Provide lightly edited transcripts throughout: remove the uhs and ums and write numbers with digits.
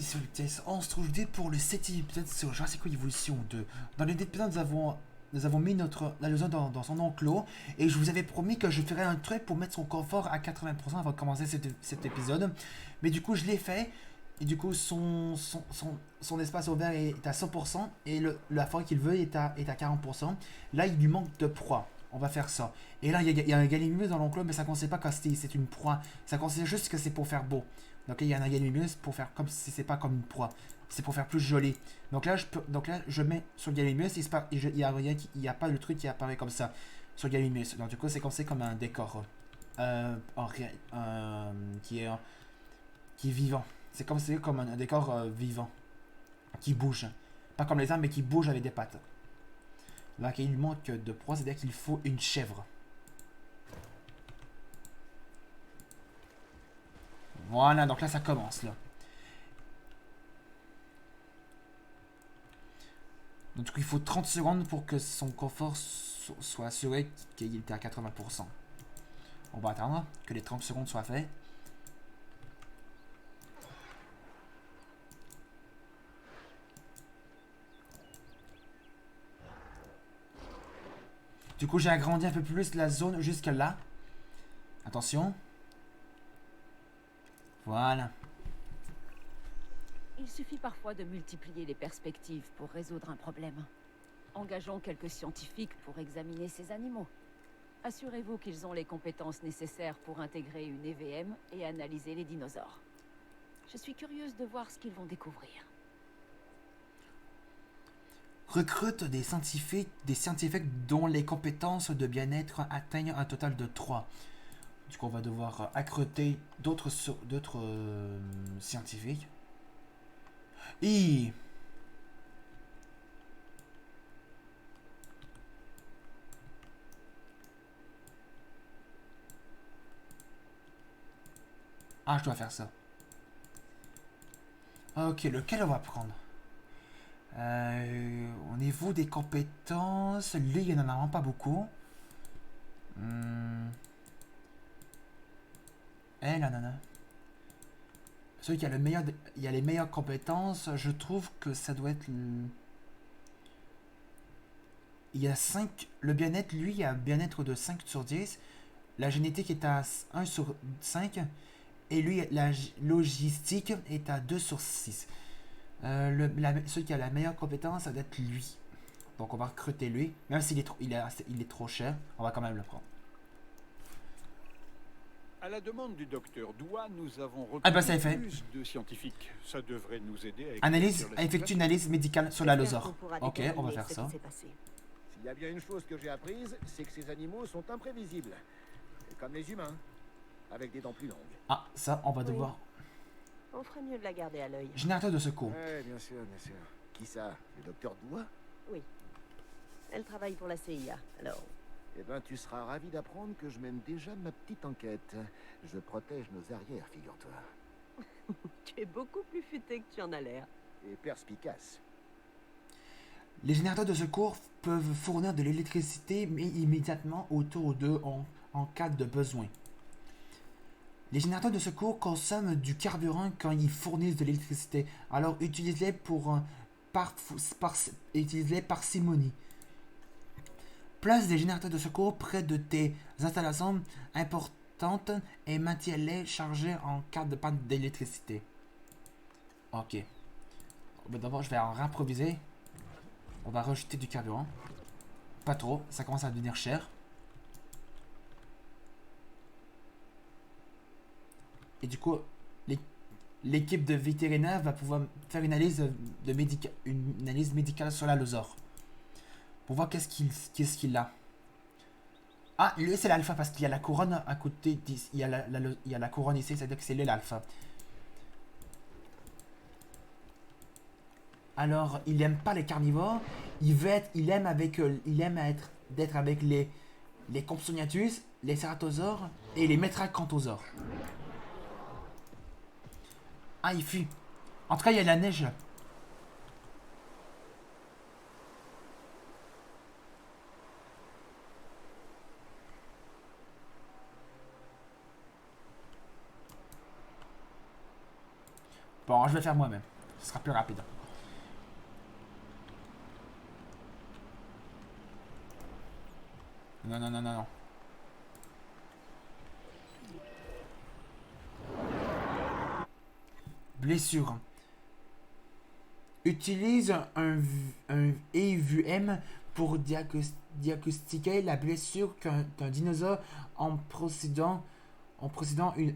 sur le TS, on se trouve pour le 7ème épisode sur Jurassic World Evolution 2. Dans le épisode, nous avons mis notre Lalosa dans son enclos et je vous avais promis que je ferais un truc pour mettre son confort à 80% avant de commencer cet épisode. Mais du coup, je l'ai fait et du coup, son espace ouvert est à 100% et la forêt qu'il veut est à 40%. Là, il lui manque de proie. On va faire ça. Et là, il y a un Gallimimus dans l'enclos, mais ça ne conseille pas que c'est une proie. Ça conseille juste que c'est pour faire beau. Donc là, il y a un Gallimimus pour faire comme si c'est pas comme une proie. C'est pour faire plus joli. Donc là, je mets sur le Gallimimus et il y a rien, il n'y a pas le truc qui apparaît comme ça sur le Gallimimus. Donc du coup, c'est conseillé comme un décor qui est vivant. C'est conseillé comme un décor vivant qui bouge. Pas comme les arbres, mais qui bouge avec des pattes. Là, il lui manque de proie, c'est-à-dire qu'il faut une chèvre. Voilà, donc là, ça commence, là. Donc, du coup, il faut 30 secondes pour que son confort soit assuré qu'il était à 80%. On va attendre que les 30 secondes soient faites. Du coup, j'ai agrandi un peu plus la zone jusqu'à là. Attention. Voilà. Il suffit parfois de multiplier les perspectives pour résoudre un problème. Engageons quelques scientifiques pour examiner ces animaux. Assurez-vous qu'ils ont les compétences nécessaires pour intégrer une EVM et analyser les dinosaures. Je suis curieuse de voir ce qu'ils vont découvrir. Recrute des scientifiques dont les compétences de bien-être atteignent un total de 3. Du coup, on va devoir accruter d'autres scientifiques. Et... Ah, je dois faire ça. Ok, lequel on va prendre au niveau des compétences, lui, il n'y en a vraiment pas beaucoup. Elle, non, non, non. Celui qui a il y a les meilleures compétences, je trouve que ça doit être... Il y a 5... Le bien-être, lui, il y a un bien-être de 5 sur 10. La génétique est à 1 sur 5. Et lui, la logistique est à 2 sur 6. Celui qui a la meilleure compétence, ça doit être lui. Donc on va recruter lui. Même s'il est, il est trop cher, on va quand même le prendre. À la demande du docteur Doua, nous avons Ah bah ça est fait. plus de scientifiques. Ça devrait nous aider à effectue une analyse médicale sur l'allosaure. Ok, on va faire ça. S'il y a bien une chose que j'ai apprise, c'est que ces animaux sont imprévisibles. Comme les humains, avec des dents plus longues. Ah, ça, on va devoir... On ferait mieux de la garder à l'œil. Générateur de secours. Ouais, bien sûr, bien sûr. Qui ça? Le docteur Doua? Oui. Elle travaille pour la CIA, alors... Eh ben, tu seras ravi d'apprendre que je mène déjà ma petite enquête. Je protège nos arrières, figure-toi. Tu es beaucoup plus futé que tu en as l'air. Et perspicace. Les générateurs de secours peuvent fournir de l'électricité, mais immédiatement autour d'eux en cas de besoin. Les générateurs de secours consomment du carburant quand ils fournissent de l'électricité, alors utilisez-les utilisez-les parcimonie. Place des générateurs de secours près de tes installations importantes et maintiens-les chargés en cas de panne d'électricité. Ok. D'abord, je vais en improviser. On va rajouter du carburant. Pas trop, ça commence à devenir cher. Et du coup, l'équipe de vétérinaires va pouvoir faire une analyse, une analyse médicale sur l'allosaure. Pour voir qu'est-ce qu'il a. Ah, lui c'est l'alpha parce qu'il y a la couronne à côté. Il y a la couronne ici, c'est-à-dire que c'est lui l'alpha. Alors, il aime pas les carnivores. Il aime d'être avec les Compsognathus, les Ceratosaures et les Metracanthosaures. Ah, il fuit. En tout cas, il y a la neige. Bon, je vais le faire moi-même. Ce sera plus rapide. Non, non, non, non, non. Blessure. Utilise un EVM pour diagnostiquer la blessure qu'un dinosaure en procédant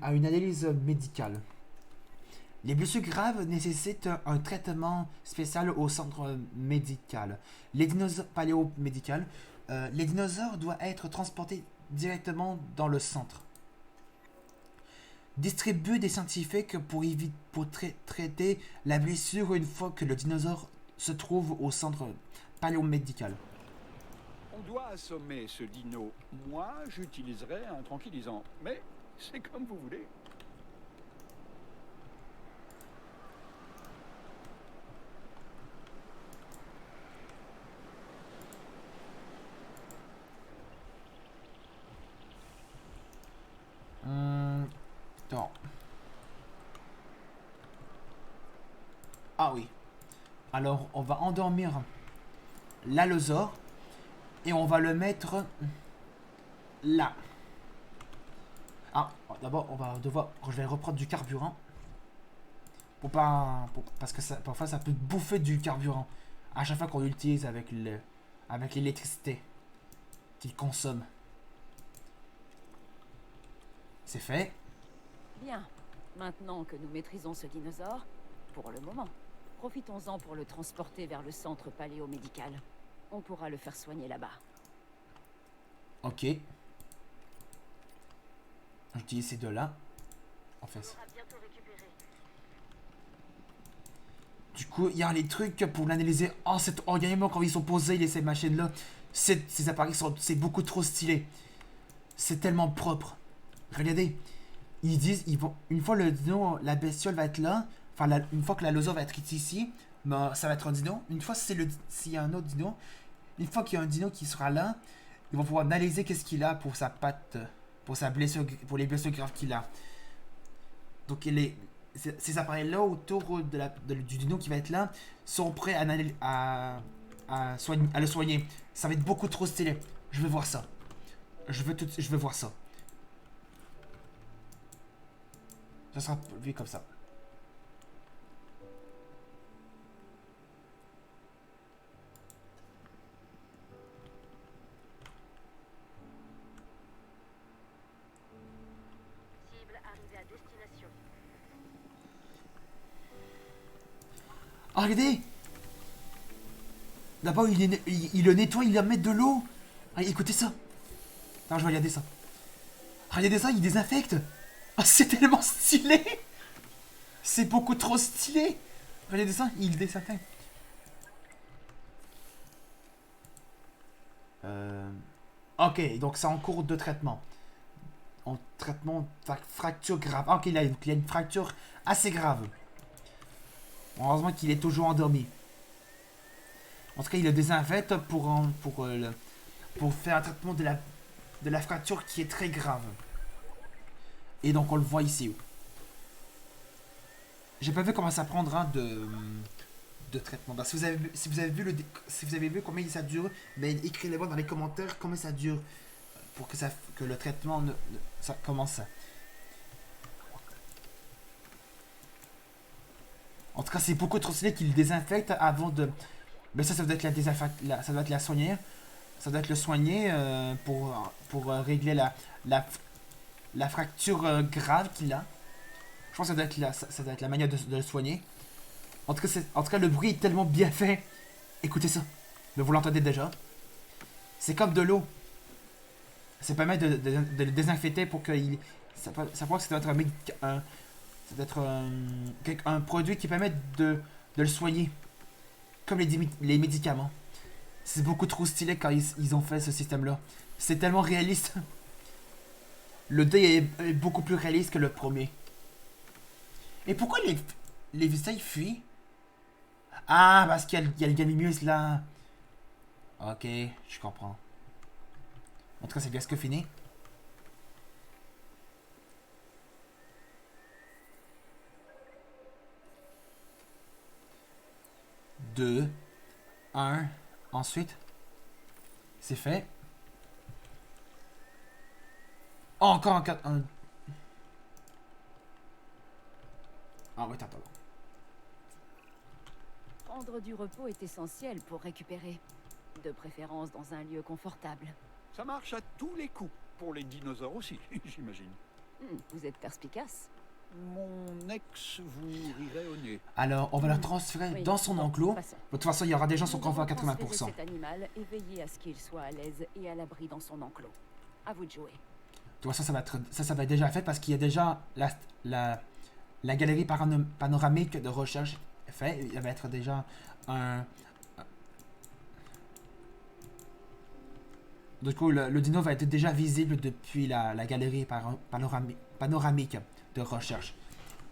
à une analyse médicale. Les blessures graves nécessitent un traitement spécial au centre médical. Les dinosaures paléomédical. Les dinosaures doivent être transportés directement dans le centre. Distribue des scientifiques pour traiter la blessure une fois que le dinosaure se trouve au centre paléomédical. On doit assommer ce dino. Moi, j'utiliserai un tranquillisant. Mais c'est comme vous voulez. Attends. Ah oui. Alors, on va endormir l'allosaure et on va le mettre là. Ah, d'abord, je vais reprendre du carburant. Parce que parfois, ça peut bouffer du carburant à chaque fois qu'on l'utilise avec l'électricité qu'il consomme. C'est fait. Bien. Maintenant que nous maîtrisons ce dinosaure, pour le moment, profitons-en pour le transporter vers le centre paléomédical. On pourra le faire soigner là-bas. Ok. J'utilise ces deux-là. En fait. Du coup, il y a les trucs pour l'analyser. Oh, cet organisme, quand ils sont posés, ces machines-là, ces appareils, c'est beaucoup trop stylé. C'est tellement propre. Regardez. Ils disent, une fois la bestiole va être là, une fois que l'allosaure va être ici, ben, ça va être un dino. Une fois s'il y a un autre dino, une fois qu'il y a un dino qui sera là, ils vont pouvoir analyser qu'est-ce qu'il a pour sa patte, pour sa blessure, pour les blessures graves qu'il a. Donc ces appareils-là autour du dino qui va être là sont prêts à le soigner. Ça va être beaucoup trop stylé. Je veux voir ça. Je veux voir ça. Ça sera vu comme ça. Cible arrivée à destination. Ah, regardez! D'abord, il le nettoie, il leur met de l'eau. Ah, écoutez ça. Attends, je vais regarder ça. Ah, regardez ça, il désinfecte. Ah, c'est tellement stylé! C'est beaucoup trop stylé! Regardez ça, il désinfecte. Ok, donc c'est en cours de traitement. En traitement fracture grave. Ah, ok, il y a une fracture assez grave. Heureusement qu'il est toujours endormi. En tout cas, il le désinfecte pour faire un traitement de la fracture qui est très grave. Et donc on le voit ici. J'ai pas vu comment ça prendra de traitement. Bah, si vous avez vu combien ça dure, mais écrivez-le dans les commentaires combien ça dure pour que le traitement ça commence. En tout cas, c'est beaucoup trop stylé qu'il désinfecte avant de. Mais ça doit être ça doit être la soigner. Ça doit être le soigner pour régler la fracture grave qu'il a. Je pense que ça doit être la manière de le soigner. En tout cas, le bruit est tellement bien fait. Écoutez ça. Mais vous l'entendez déjà. C'est comme de l'eau. Ça permet de le désinfecter pour qu'il. Ça doit être un produit qui permet de le soigner. Comme les médicaments. C'est beaucoup trop stylé quand ils ont fait ce système-là. C'est tellement réaliste. Le 2 est beaucoup plus réaliste que le premier. Et pourquoi les visages fuient? Ah, parce qu'il y a le Gamimus là. Ok, je comprends. En tout cas, c'est bien ce que fini. 2, 1. Ensuite, c'est fait. Oh, encore un 4. Ah ouais, attends. Prendre du repos est essentiel pour récupérer. De préférence dans un lieu confortable. Ça marche à tous les coups. Pour les dinosaures aussi, j'imagine. Vous êtes perspicace. Mon ex vous rirait au nez. Alors, on va le transférer Oui. dans son Bon, enclos. passons. De toute façon, il y aura déjà son Nous confort à devons transférer 80%. cet animal et veiller à ce qu'il soit à l'aise et à l'abri dans son enclos. À vous de jouer. De toute façon, ça va être déjà fait parce qu'il y a déjà la galerie panoramique de recherche fait. Il va être déjà un... Du coup, le dino va être déjà visible depuis la galerie panoramique de recherche.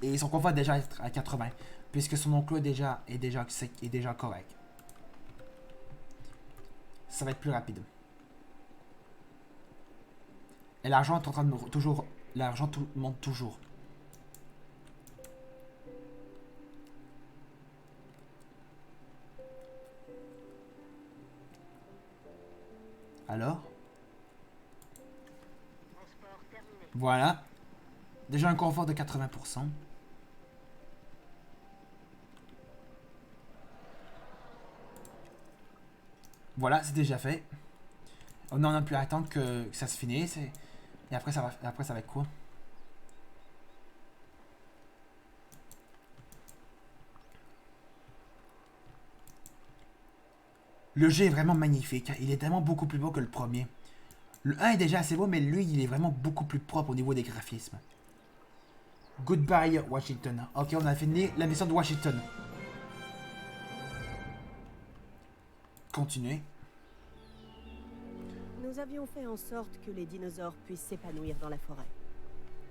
Et son confort va déjà être à 80, puisque son enclos est déjà correct. Ça va être plus rapide. Et l'argent est en train de toujours... L'argent monte toujours. Alors? Voilà. Déjà un confort de 80%. Voilà, c'est déjà fait. On n'en a plus à attendre que ça se finisse. Et après, ça va être quoi? Le jeu est vraiment magnifique. Il est tellement beaucoup plus beau que le premier. Le 1 est déjà assez beau, mais lui, il est vraiment beaucoup plus propre au niveau des graphismes. Goodbye, Washington. Ok, on a fini la mission de Washington. Continuez. Nous avions fait en sorte que les dinosaures puissent s'épanouir dans la forêt.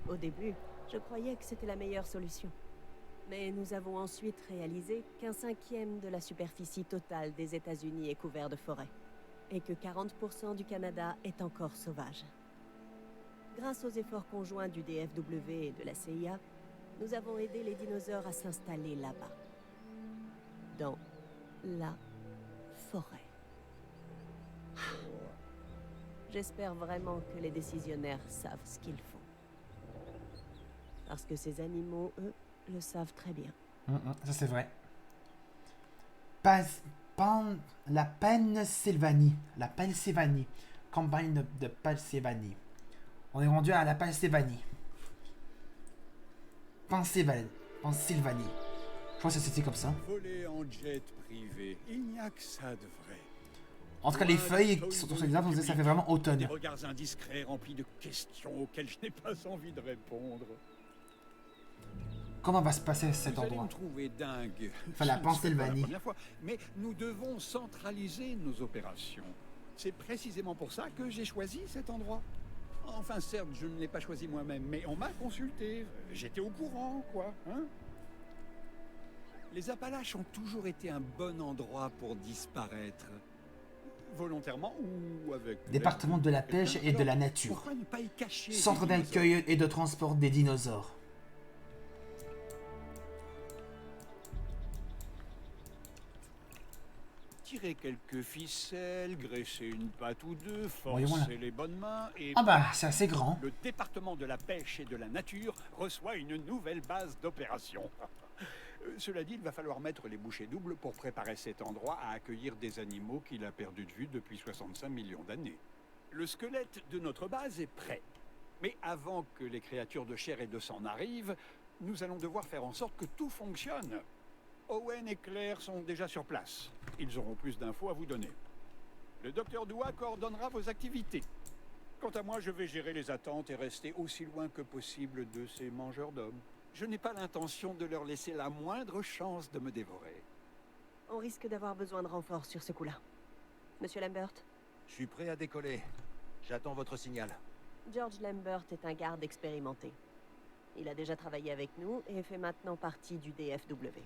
Au début, je croyais que c'était la meilleure solution. Mais nous avons ensuite réalisé qu'un cinquième de la superficie totale des États-Unis est couvert de forêt. Et que 40% du Canada est encore sauvage. Grâce aux efforts conjoints du DFW et de la CIA, nous avons aidé les dinosaures à s'installer là-bas. Dans la forêt. J'espère vraiment que les décisionnaires savent ce qu'ils font. Parce que ces animaux, eux, le savent très bien. Ça c'est vrai. La Pennsylvanie. La Pennsylvanie. Campagne de Pennsylvanie. On est rendu à la Pennsylvanie. Pennsylvanie. Je crois que c'était comme ça. Voler en jet privé, il n'y a que ça de vrai. En tout cas, les feuilles qui sont sur les arbres, ça fait vraiment Des automne. regards indiscrets remplis de questions auxquelles je n'ai pas envie de répondre. Comment va se passer cet Vous allez endroit? me trouver dingue. Enfin, la Ce ne serait pas Pennsylvanie. première fois, mais nous devons centraliser nos opérations. C'est précisément pour ça que j'ai choisi cet endroit. Enfin, certes, je ne l'ai pas choisi moi-même, mais on m'a consulté. J'étais au courant, quoi. Hein? Les Appalaches ont toujours été un bon endroit pour disparaître. Volontairement ou avec... Département de la pêche et de la nature. Pourquoi ne pas y cacher des Centre dinosaures? d'accueil et de transport des dinosaures. Tirer quelques ficelles, graisser une patte ou deux, Voyons là. forcer les bonnes mains et... Ah bah, c'est assez grand. Le département de la pêche et de la nature reçoit une nouvelle base d'opération. Cela dit, il va falloir mettre les bouchées doubles pour préparer cet endroit à accueillir des animaux qu'il a perdus de vue depuis 65 millions d'années. Le squelette de notre base est prêt. Mais avant que les créatures de chair et de sang n'arrivent, nous allons devoir faire en sorte que tout fonctionne. Owen et Claire sont déjà sur place. Ils auront plus d'infos à vous donner. Le docteur Doua coordonnera vos activités. Quant à moi, je vais gérer les attentes et rester aussi loin que possible de ces mangeurs d'hommes. Je n'ai pas l'intention de leur laisser la moindre chance de me dévorer. On risque d'avoir besoin de renforts sur ce coup-là. Monsieur Lambert? Je suis prêt à décoller. J'attends votre signal. George Lambert est un garde expérimenté. Il a déjà travaillé avec nous et fait maintenant partie du DFW.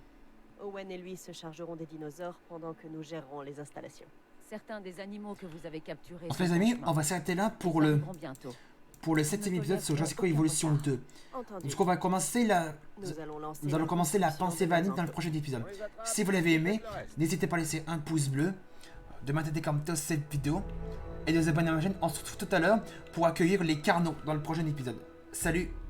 Owen et lui se chargeront des dinosaures pendant que nous gérerons les installations. Certains des animaux que vous avez capturés... Donc les amis, on va s'arrêter là pour le... bientôt. pour le 7e épisode sur Jurassic World Evolution 2. Entendu. Donc on va commencer la... Nous allons lancer la l'introduction pensée de vanille nos dans le enfants. prochain épisode. On les attrape, Si vous l'avez aimé, le reste. n'hésitez pas à laisser un pouce bleu, de maintenir comme tous cette vidéo, et de vous abonner à ma chaîne. On se retrouve tout à l'heure pour accueillir les Carnot dans le prochain épisode. Salut!